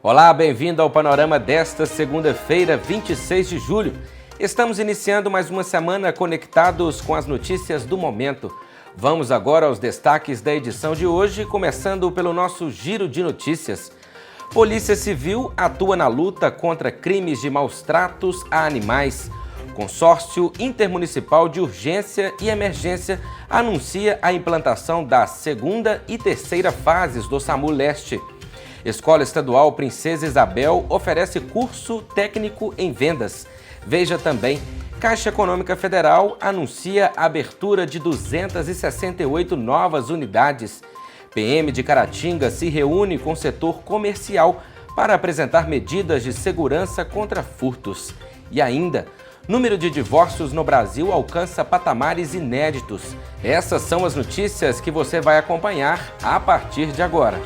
Olá, bem-vindo ao panorama desta segunda-feira, 26 de julho. Estamos iniciando mais uma semana conectados com as notícias do momento. Vamos agora aos destaques da edição de hoje, começando pelo nosso giro de notícias. Polícia Civil atua na luta contra crimes de maus-tratos a animais. Consórcio Intermunicipal de Urgência e Emergência anuncia a implantação das segunda e terceira fases do SAMU Leste. Escola Estadual Princesa Isabel oferece curso técnico em vendas. Veja também, Caixa Econômica Federal anuncia a abertura de 268 novas unidades. PM de Caratinga se reúne com o setor comercial para apresentar medidas de segurança contra furtos. E ainda, número de divórcios no Brasil alcança patamares inéditos. Essas são as notícias que você vai acompanhar a partir de agora.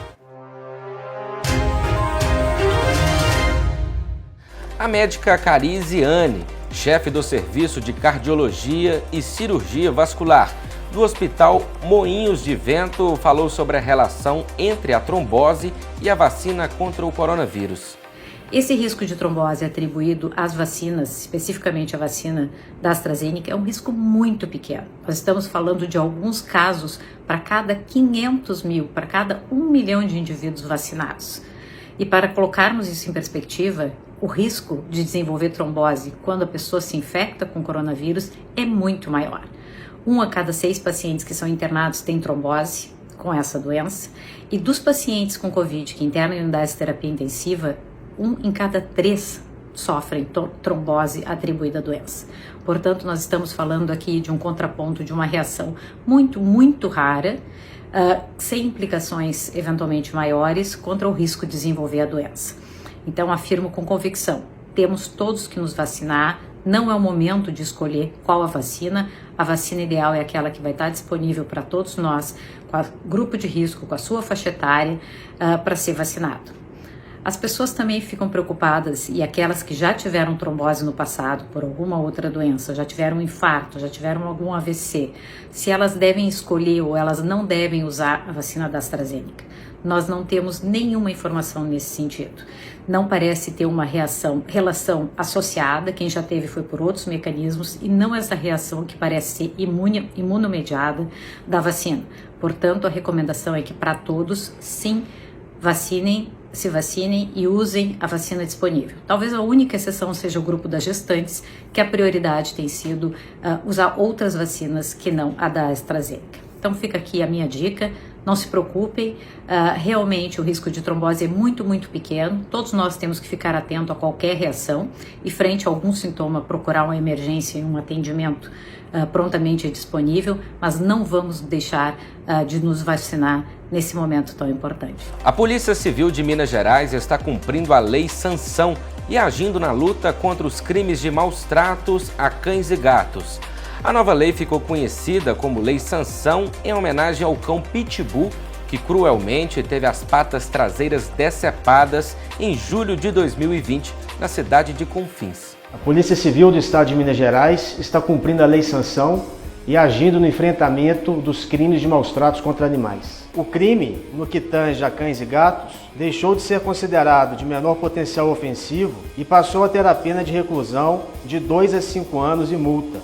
A médica Cariziane, chefe do Serviço de Cardiologia e Cirurgia Vascular do Hospital Moinhos de Vento, falou sobre a relação entre a trombose e a vacina contra o coronavírus. Esse risco de trombose atribuído às vacinas, especificamente a vacina da AstraZeneca, é um risco muito pequeno. Nós estamos falando de alguns casos para cada 500 mil, para cada 1 milhão de indivíduos vacinados. E para colocarmos isso em perspectiva, o risco de desenvolver trombose quando a pessoa se infecta com coronavírus é muito maior. 1 a cada 6 pacientes que são internados tem trombose com essa doença, e dos pacientes com Covid que internam em unidades de terapia intensiva, 1 em cada 3 sofrem trombose atribuída à doença. Portanto, nós estamos falando aqui de um contraponto, de uma reação muito rara, sem implicações eventualmente maiores contra o risco de desenvolver a doença. Então, afirmo com convicção, temos todos que nos vacinar, não é o momento de escolher qual a vacina ideal é aquela que vai estar disponível para todos nós, com o grupo de risco, com a sua faixa etária, para ser vacinado. As pessoas também ficam preocupadas, e aquelas que já tiveram trombose no passado por alguma outra doença, já tiveram um infarto, já tiveram algum AVC, se elas devem escolher ou elas não devem usar a vacina da AstraZeneca. Nós não temos nenhuma informação nesse sentido. Não parece ter uma relação associada, quem já teve foi por outros mecanismos, e não essa reação que parece ser imunomediada da vacina. Portanto, a recomendação é que para todos, sim, se vacinem e usem a vacina disponível. Talvez a única exceção seja o grupo das gestantes, que a prioridade tem sido usar outras vacinas que não a da AstraZeneca. Então fica aqui a minha dica, não se preocupem, realmente o risco de trombose é muito pequeno, todos nós temos que ficar atento a qualquer reação e frente a algum sintoma procurar uma emergência e um atendimento prontamente disponível, mas não vamos deixar de nos vacinar nesse momento tão importante. A Polícia Civil de Minas Gerais está cumprindo a Lei Sanção e agindo na luta contra os crimes de maus-tratos a cães e gatos. A nova lei ficou conhecida como Lei Sanção em homenagem ao cão Pitbull, que cruelmente teve as patas traseiras decepadas em julho de 2020 na cidade de Confins. A Polícia Civil do Estado de Minas Gerais está cumprindo a Lei Sanção e agindo no enfrentamento dos crimes de maus-tratos contra animais. O crime, no que tange a cães e gatos, deixou de ser considerado de menor potencial ofensivo e passou a ter a pena de reclusão de 2 a 5 anos e multa.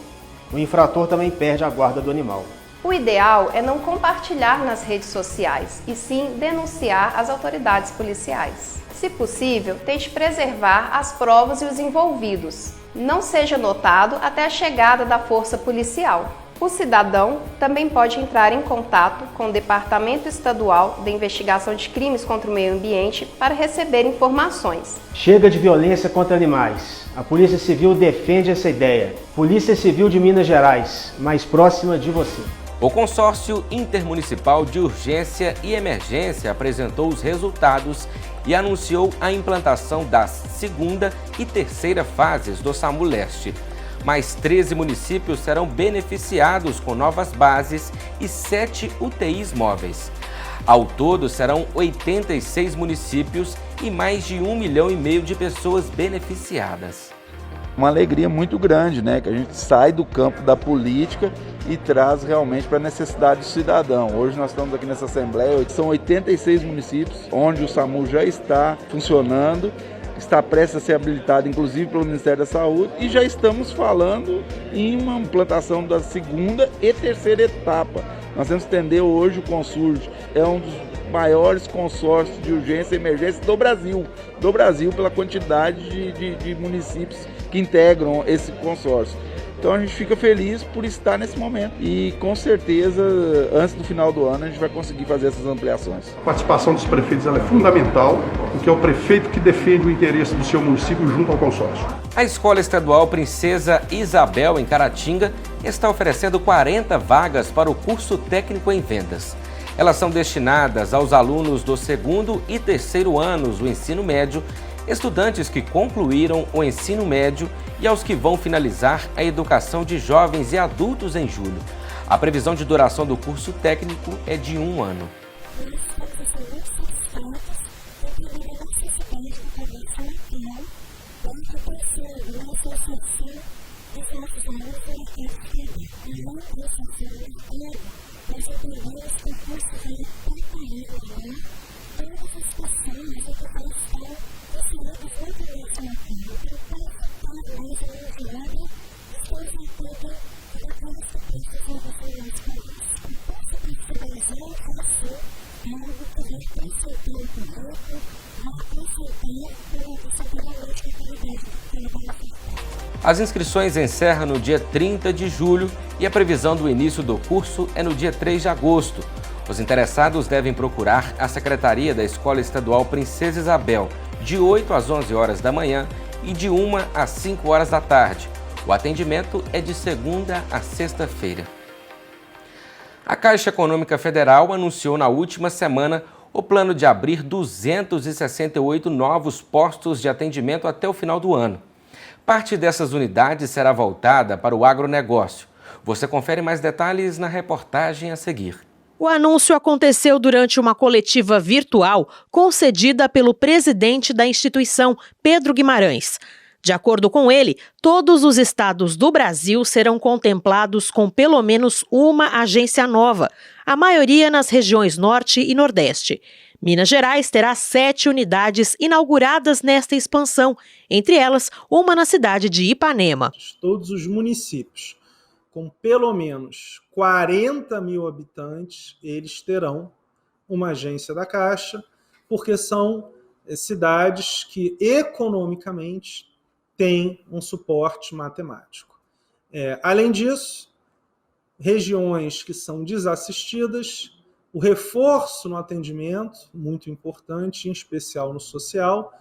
O infrator também perde a guarda do animal. O ideal é não compartilhar nas redes sociais, e sim denunciar as autoridades policiais. Se possível, tente preservar as provas e os envolvidos. Não seja notado até a chegada da força policial. O cidadão também pode entrar em contato com o Departamento Estadual de Investigação de Crimes contra o Meio Ambiente para receber informações. Chega de violência contra animais. A Polícia Civil defende essa ideia. Polícia Civil de Minas Gerais, mais próxima de você. O Consórcio Intermunicipal de Urgência e Emergência apresentou os resultados e anunciou a implantação das segunda e terceira fases do SAMU Leste. Mais 13 municípios serão beneficiados com novas bases e 7 UTIs móveis. Ao todo, serão 86 municípios e mais de 1,5 milhão de pessoas beneficiadas. Uma alegria muito grande, né? Que a gente sai do campo da política e traz realmente para a necessidade do cidadão. Hoje nós estamos aqui nessa Assembleia, são 86 municípios onde o SAMU já está funcionando, está prestes a ser habilitado, inclusive pelo Ministério da Saúde, e já estamos falando em uma implantação da segunda e terceira etapa. Nós temos que entender hoje o Consurge, é um dos maiores consórcios de urgência e emergência do Brasil pela quantidade de municípios que integram esse consórcio. Então a gente fica feliz por estar nesse momento e com certeza antes do final do ano a gente vai conseguir fazer essas ampliações. A participação dos prefeitos ela é fundamental, porque é o prefeito que defende o interesse do seu município junto ao consórcio. A Escola Estadual Princesa Isabel, em Caratinga, está oferecendo 40 vagas para o curso técnico em vendas. Elas são destinadas aos alunos do 2º e 3º anos do ensino médio, estudantes que concluíram o ensino médio e aos que vão finalizar a educação de jovens e adultos em julho. A previsão de duração do curso técnico é de 1 ano. As inscrições encerram no dia 30 de julho e a previsão do início do curso é no dia 3 de agosto. Os interessados devem procurar a Secretaria da Escola Estadual Princesa Isabel, de 8 às 11 horas da manhã e de 1 às 5 horas da tarde. O atendimento é de segunda a sexta-feira. A Caixa Econômica Federal anunciou na última semana o plano de abrir 268 novos postos de atendimento até o final do ano. Parte dessas unidades será voltada para o agronegócio. Você confere mais detalhes na reportagem a seguir. O anúncio aconteceu durante uma coletiva virtual concedida pelo presidente da instituição, Pedro Guimarães. De acordo com ele, todos os estados do Brasil serão contemplados com pelo menos uma agência nova, a maioria nas regiões Norte e Nordeste. Minas Gerais terá 7 unidades inauguradas nesta expansão, entre elas uma na cidade de Ipanema. Todos os municípios com pelo menos 40 mil habitantes, eles terão uma agência da Caixa, porque são cidades que economicamente têm um suporte matemático. Além disso, regiões que são desassistidas, o reforço no atendimento, muito importante, em especial no social,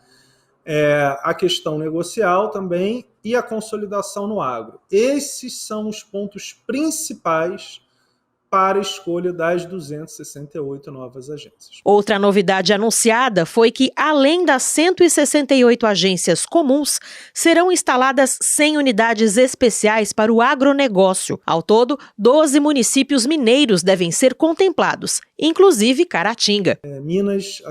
a questão negocial também e a consolidação no agro. Esses são os pontos principais para a escolha das 268 novas agências. Outra novidade anunciada foi que, além das 168 agências comuns, serão instaladas 100 unidades especiais para o agronegócio. Ao todo, 12 municípios mineiros devem ser contemplados, inclusive Caratinga. Minas,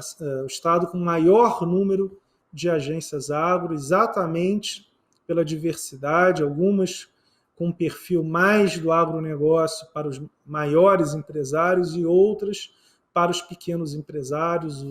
o estado com maior número de agências agro, exatamente pela diversidade, algumas com um perfil mais do agronegócio para os maiores empresários e outras para os pequenos empresários,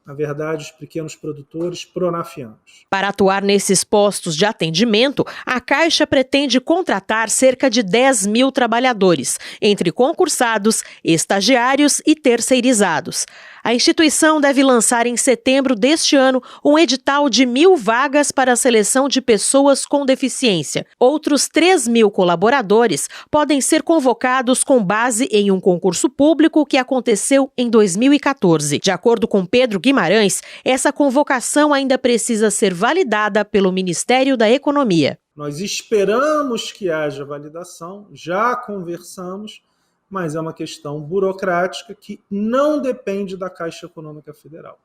na verdade, os pequenos produtores pronafianos. Para atuar nesses postos de atendimento, a Caixa pretende contratar cerca de 10 mil trabalhadores, entre concursados, estagiários e terceirizados. A instituição deve lançar em setembro deste ano um edital de 1.000 vagas para a seleção de pessoas com deficiência. Outros 3 mil colaboradores podem ser convocados com base em um concurso público que aconteceu em 2014. De acordo com Pedro Guimarães, essa convocação ainda precisa ser validada pelo Ministério da Economia. Nós esperamos que haja validação, já conversamos, mas é uma questão burocrática que não depende da Caixa Econômica Federal.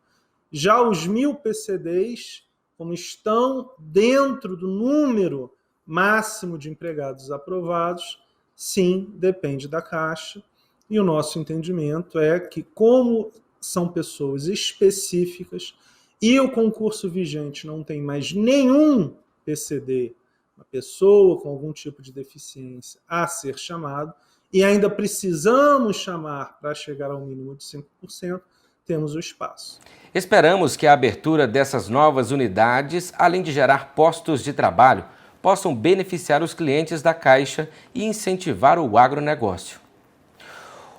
Já os 1.000 PCDs, como estão dentro do número máximo de empregados aprovados, sim, depende da Caixa. E o nosso entendimento é que, como são pessoas específicas e o concurso vigente não tem mais nenhum PCD, uma pessoa com algum tipo de deficiência a ser chamado, e ainda precisamos chamar para chegar ao mínimo de 5%, temos o espaço. Esperamos que a abertura dessas novas unidades, além de gerar postos de trabalho, possam beneficiar os clientes da Caixa e incentivar o agronegócio.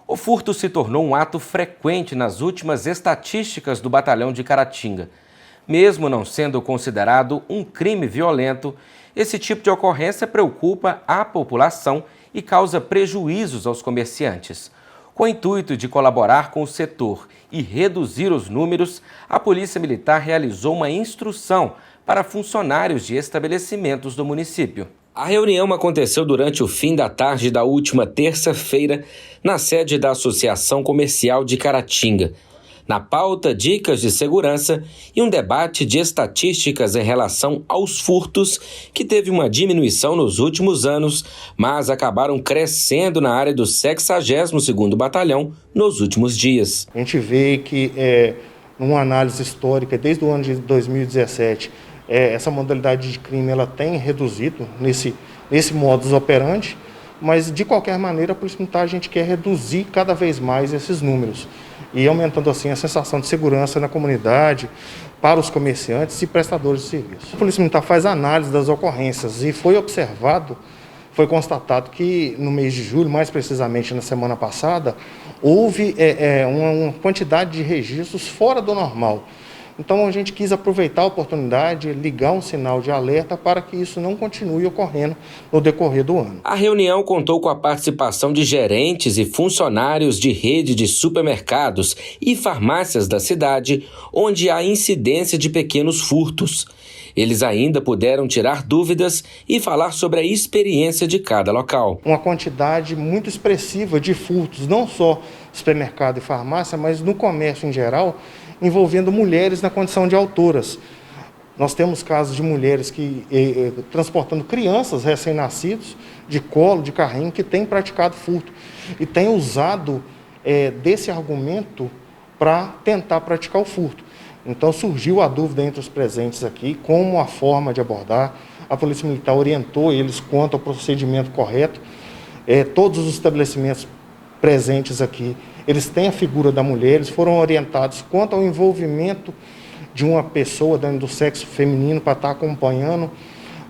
O furto se tornou um ato frequente nas últimas estatísticas do Batalhão de Caratinga. Mesmo não sendo considerado um crime violento, esse tipo de ocorrência preocupa a população e causa prejuízos aos comerciantes. Com o intuito de colaborar com o setor e reduzir os números, a Polícia Militar realizou uma instrução para funcionários de estabelecimentos do município. A reunião aconteceu durante o fim da tarde da última terça-feira, na sede da Associação Comercial de Caratinga. Na pauta, dicas de segurança e um debate de estatísticas em relação aos furtos, que teve uma diminuição nos últimos anos, mas acabaram crescendo na área do 62º Batalhão nos últimos dias. A gente vê que, numa análise histórica, desde o ano de 2017, essa modalidade de crime ela tem reduzido nesse modus operandi, mas, de qualquer maneira, a Polícia Militar a gente quer reduzir cada vez mais esses números e aumentando assim a sensação de segurança na comunidade, para os comerciantes e prestadores de serviço. A Polícia Militar faz análise das ocorrências e foi constatado que no mês de julho, mais precisamente na semana passada, houve uma quantidade de registros fora do normal. Então a gente quis aproveitar a oportunidade, ligar um sinal de alerta para que isso não continue ocorrendo no decorrer do ano. A reunião contou com a participação de gerentes e funcionários de rede de supermercados e farmácias da cidade, onde há incidência de pequenos furtos. Eles ainda puderam tirar dúvidas e falar sobre a experiência de cada local. Uma quantidade muito expressiva de furtos, não só supermercado e farmácia, mas no comércio em geral, envolvendo mulheres na condição de autoras. Nós temos casos de mulheres transportando crianças recém-nascidos de colo, de carrinho, que têm praticado furto e têm usado desse argumento para tentar praticar o furto. Então surgiu a dúvida entre os presentes aqui, como a forma de abordar. A Polícia Militar orientou eles quanto ao procedimento correto. Todos os estabelecimentos presentes aqui, eles têm a figura da mulher, eles foram orientados quanto ao envolvimento de uma pessoa dentro do sexo feminino para estar acompanhando,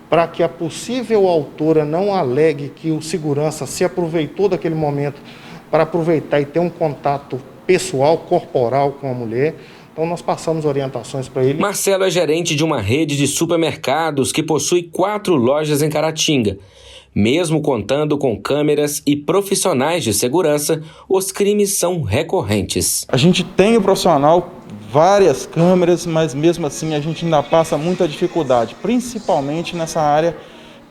para que a possível autora não alegue que o segurança se aproveitou daquele momento para aproveitar e ter um contato pessoal, corporal com a mulher. Então nós passamos orientações para ele. Marcelo é gerente de uma rede de supermercados que possui 4 lojas em Caratinga. Mesmo contando com câmeras e profissionais de segurança, os crimes são recorrentes. A gente tem o profissional, várias câmeras, mas mesmo assim a gente ainda passa muita dificuldade, principalmente nessa área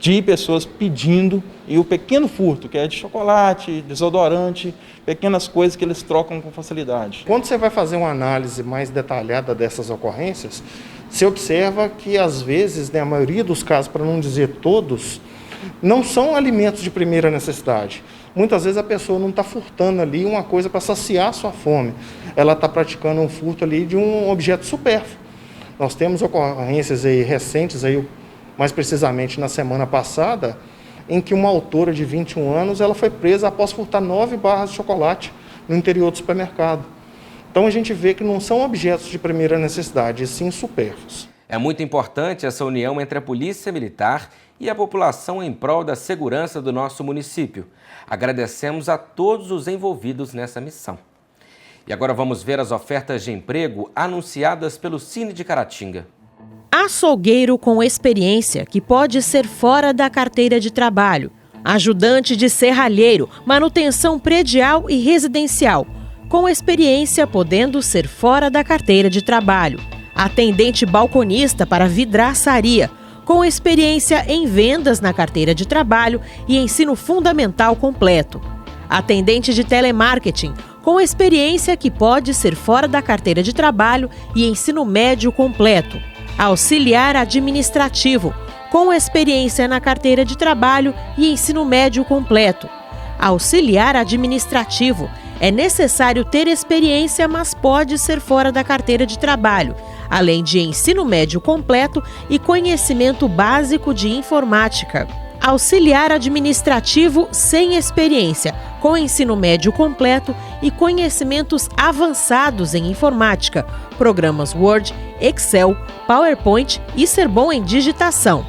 de pessoas pedindo, e o pequeno furto, que é de chocolate, desodorante, pequenas coisas que eles trocam com facilidade. Quando você vai fazer uma análise mais detalhada dessas ocorrências, você observa que às vezes, a maioria dos casos, para não dizer todos, não são alimentos de primeira necessidade. Muitas vezes a pessoa não está furtando ali uma coisa para saciar a sua fome. Ela está praticando um furto ali de um objeto supérfluo. Nós temos ocorrências aí recentes, aí, mais precisamente na semana passada, em que uma autora de 21 anos ela foi presa após furtar 9 barras de chocolate no interior do supermercado. Então a gente vê que não são objetos de primeira necessidade, e sim supérfluos. É muito importante essa união entre a Polícia Militar e a população em prol da segurança do nosso município. Agradecemos a todos os envolvidos nessa missão. E agora vamos ver as ofertas de emprego anunciadas pelo Cine de Caratinga. Açougueiro com experiência, que pode ser fora da carteira de trabalho. Ajudante de serralheiro, manutenção predial e residencial, com experiência podendo ser fora da carteira de trabalho. Atendente balconista para vidraçaria, com experiência em vendas na carteira de trabalho e ensino fundamental completo. Atendente de telemarketing, com experiência que pode ser fora da carteira de trabalho e ensino médio completo. Auxiliar administrativo, com experiência na carteira de trabalho e ensino médio completo. Auxiliar administrativo, é necessário ter experiência, mas pode ser fora da carteira de trabalho, além de ensino médio completo e conhecimento básico de informática. Auxiliar administrativo sem experiência, com ensino médio completo e conhecimentos avançados em informática, programas Word, Excel, PowerPoint e ser bom em digitação.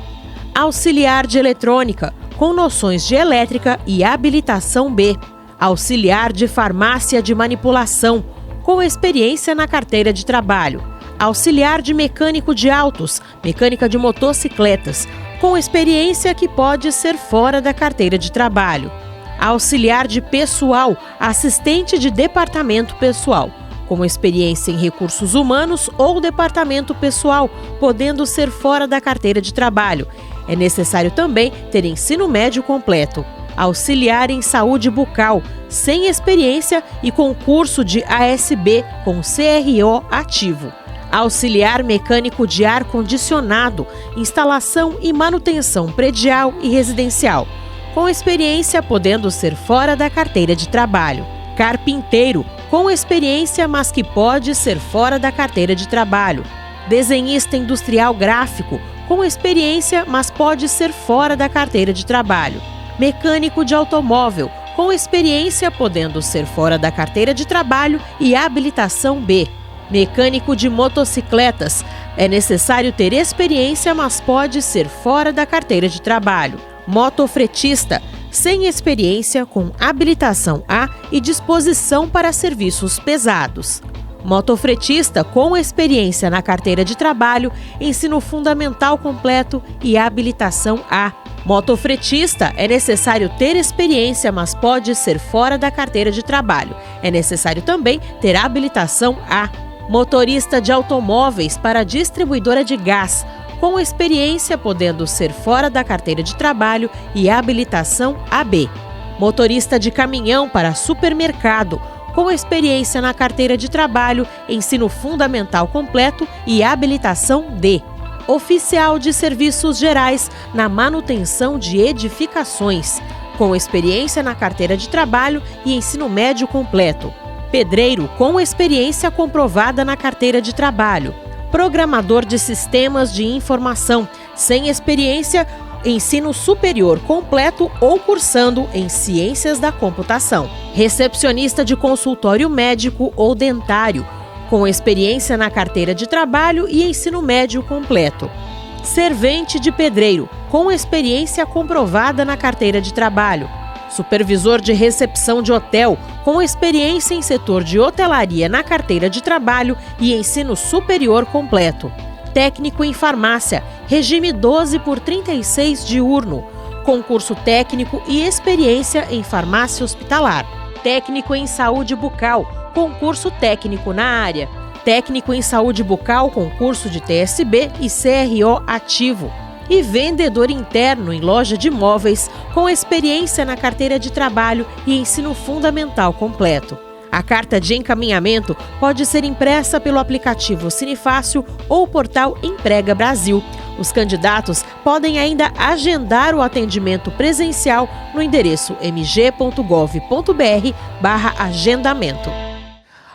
Auxiliar de eletrônica, com noções de elétrica e habilitação B. Auxiliar de farmácia de manipulação, com experiência na carteira de trabalho. Auxiliar de mecânico de autos, mecânica de motocicletas, com experiência que pode ser fora da carteira de trabalho. Auxiliar de pessoal, assistente de departamento pessoal, com experiência em recursos humanos ou departamento pessoal, podendo ser fora da carteira de trabalho. É necessário também ter ensino médio completo. Auxiliar em saúde bucal, sem experiência e concurso de ASB com CRO ativo. Auxiliar mecânico de ar-condicionado, instalação e manutenção predial e residencial, com experiência podendo ser fora da carteira de trabalho. Carpinteiro, com experiência, mas que pode ser fora da carteira de trabalho. Desenhista industrial gráfico, com experiência, mas pode ser fora da carteira de trabalho. Mecânico de automóvel, com experiência, podendo ser fora da carteira de trabalho e habilitação B. Mecânico de motocicletas, é necessário ter experiência, mas pode ser fora da carteira de trabalho. Motofretista, sem experiência, com habilitação A e disposição para serviços pesados. Motofretista com experiência na carteira de trabalho, ensino fundamental completo e habilitação A. Motofretista, é necessário ter experiência, mas pode ser fora da carteira de trabalho. É necessário também ter habilitação A. Motorista de automóveis para distribuidora de gás, com experiência podendo ser fora da carteira de trabalho e habilitação AB. Motorista de caminhão para supermercado, com experiência na carteira de trabalho, ensino fundamental completo e habilitação D. Oficial de serviços gerais na manutenção de edificações, com experiência na carteira de trabalho e ensino médio completo. Pedreiro com experiência comprovada na carteira de trabalho. Programador de sistemas de informação, sem experiência, ensino superior completo ou cursando em ciências da computação. Recepcionista de consultório médico ou dentário, com experiência na carteira de trabalho e ensino médio completo. Servente de pedreiro, com experiência comprovada na carteira de trabalho. Supervisor de recepção de hotel, com experiência em setor de hotelaria na carteira de trabalho e ensino superior completo. Técnico em farmácia, regime 12/36 diurno, concurso técnico e experiência em farmácia hospitalar. Técnico em saúde bucal, concurso técnico na área. Técnico em saúde bucal, concurso de TSB e CRO ativo. E vendedor interno em loja de imóveis, com experiência na carteira de trabalho e ensino fundamental completo. A carta de encaminhamento pode ser impressa pelo aplicativo Cinefácil ou portal Emprega Brasil. Os candidatos podem ainda agendar o atendimento presencial no endereço mg.gov.br/agendamento.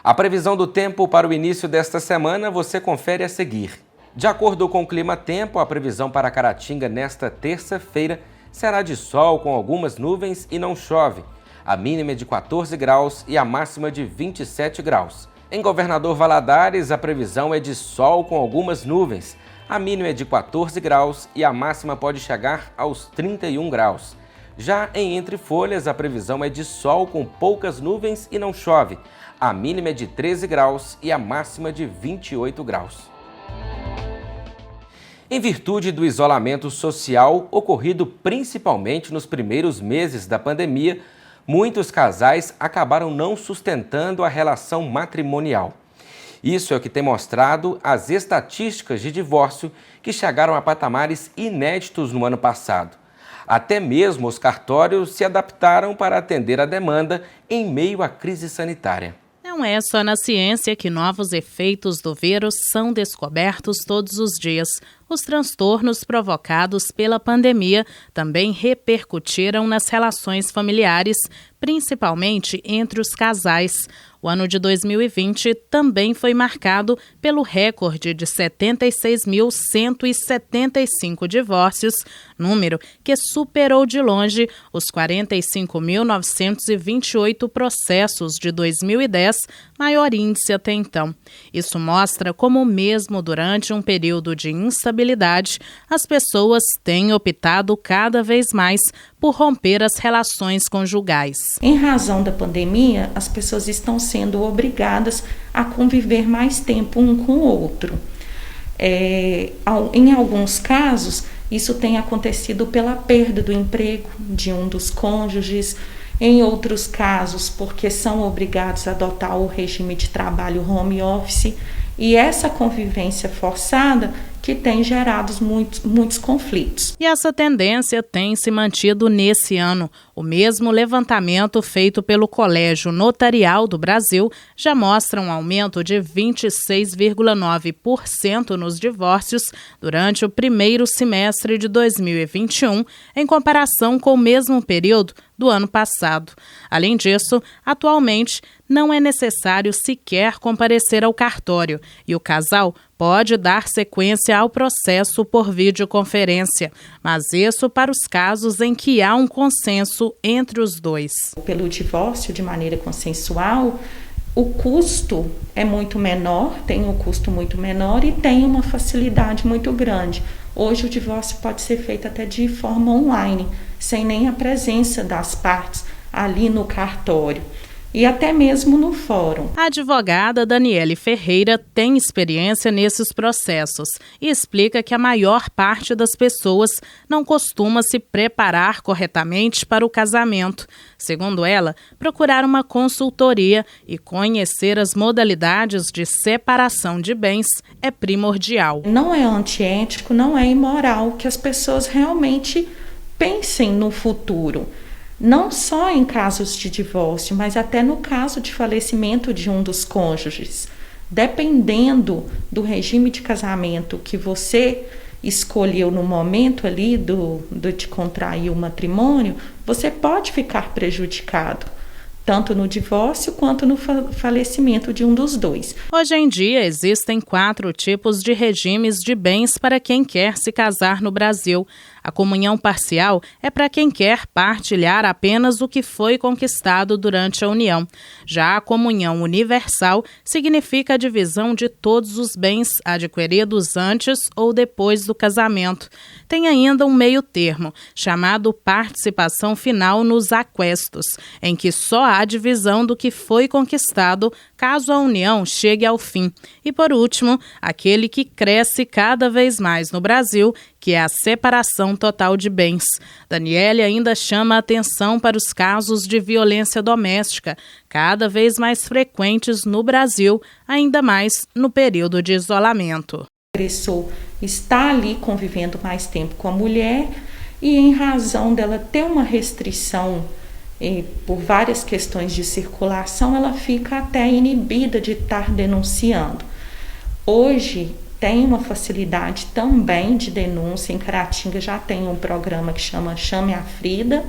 A previsão do tempo para o início desta semana você confere a seguir. De acordo com o Clima Tempo, a previsão para Caratinga nesta terça-feira será de sol com algumas nuvens e não chove. A mínima é de 14 graus e a máxima de 27 graus. Em Governador Valadares, a previsão é de sol com algumas nuvens. A mínima é de 14 graus e a máxima pode chegar aos 31 graus. Já em Entre Folhas, a previsão é de sol com poucas nuvens e não chove. A mínima é de 13 graus e a máxima de 28 graus. Em virtude do isolamento social ocorrido principalmente nos primeiros meses da pandemia, muitos casais acabaram não sustentando a relação matrimonial. Isso é o que tem mostrado as estatísticas de divórcio que chegaram a patamares inéditos no ano passado. Até mesmo os cartórios se adaptaram para atender a demanda em meio à crise sanitária. Não é só na ciência que novos efeitos do vírus são descobertos todos os dias. Os transtornos provocados pela pandemia também repercutiram nas relações familiares, principalmente entre os casais. O ano de 2020 também foi marcado pelo recorde de 76.175 divórcios, número que superou de longe os 45.928 processos de 2010, maior índice até então. Isso mostra como, mesmo durante um período de instabilidade, as pessoas têm optado cada vez mais por romper as relações conjugais. Em razão da pandemia, as pessoas estão sendo obrigadas a conviver mais tempo um com o outro. Em alguns casos, isso tem acontecido pela perda do emprego de um dos cônjuges, em outros casos, porque são obrigados a adotar o regime de trabalho home office, e essa convivência forçada que tem gerado muitos conflitos. E essa tendência tem se mantido nesse ano. O mesmo levantamento feito pelo Colégio Notarial do Brasil já mostra um aumento de 26,9% nos divórcios durante o primeiro semestre de 2021, em comparação com o mesmo período do ano passado. Além disso, atualmente não é necessário sequer comparecer ao cartório e o casal pode dar sequência ao processo por videoconferência, mas isso para os casos em que há um consenso entre os dois. Pelo divórcio de maneira consensual, o custo é muito menor, tem um custo muito menor e tem uma facilidade muito grande. Hoje o divórcio pode ser feito até de forma online, sem nem a presença das partes ali no cartório. E até mesmo no fórum. A advogada Daniele Ferreira tem experiência nesses processos e explica que a maior parte das pessoas não costuma se preparar corretamente para o casamento. Segundo ela, procurar uma consultoria e conhecer as modalidades de separação de bens é primordial. Não é antiético, não é imoral que as pessoas realmente pensem no futuro. Não só em casos de divórcio, mas até no caso de falecimento de um dos cônjuges. Dependendo do regime de casamento que você escolheu no momento ali de contrair o matrimônio, você pode ficar prejudicado, tanto no divórcio quanto no falecimento de um dos dois. Hoje em dia, existem 4 tipos de regimes de bens para quem quer se casar no Brasil. A comunhão parcial é para quem quer partilhar apenas o que foi conquistado durante a união. Já a comunhão universal significa a divisão de todos os bens adquiridos antes ou depois do casamento. Tem ainda um meio termo, chamado participação final nos aquestos, em que só há divisão do que foi conquistado caso a união chegue ao fim. E por último, aquele que cresce cada vez mais no Brasil, que é a separação total de bens. Daniele ainda chama a atenção para os casos de violência doméstica, cada vez mais frequentes no Brasil, ainda mais no período de isolamento. O agressor está ali convivendo mais tempo com a mulher e, em razão dela ter uma restrição por várias questões de circulação, ela fica até inibida de estar denunciando. Hoje, tem uma facilidade também de denúncia. Em Caratinga já tem um programa que chama Chame a Frida.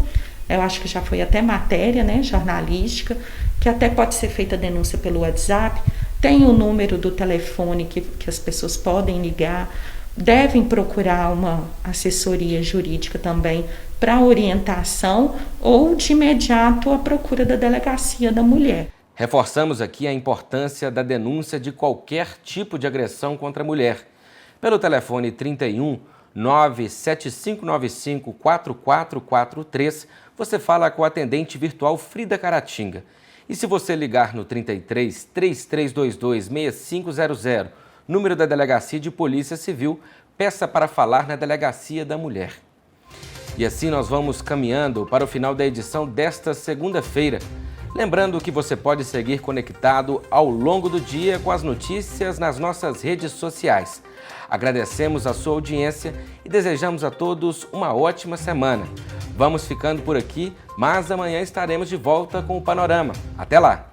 Eu acho que já foi até matéria, jornalística, que até pode ser feita denúncia pelo WhatsApp. Tem o número do telefone que as pessoas podem ligar. Devem procurar uma assessoria jurídica também para orientação ou, de imediato, a procura da delegacia da mulher. Reforçamos aqui a importância da denúncia de qualquer tipo de agressão contra a mulher. Pelo telefone 31 97595 4443, você fala com a atendente virtual Frida Caratinga. E se você ligar no 33 3322 6500, número da Delegacia de Polícia Civil, peça para falar na Delegacia da Mulher. E assim nós vamos caminhando para o final da edição desta segunda-feira. Lembrando que você pode seguir conectado ao longo do dia com as notícias nas nossas redes sociais. Agradecemos a sua audiência e desejamos a todos uma ótima semana. Vamos ficando por aqui, mas amanhã estaremos de volta com o Panorama. Até lá!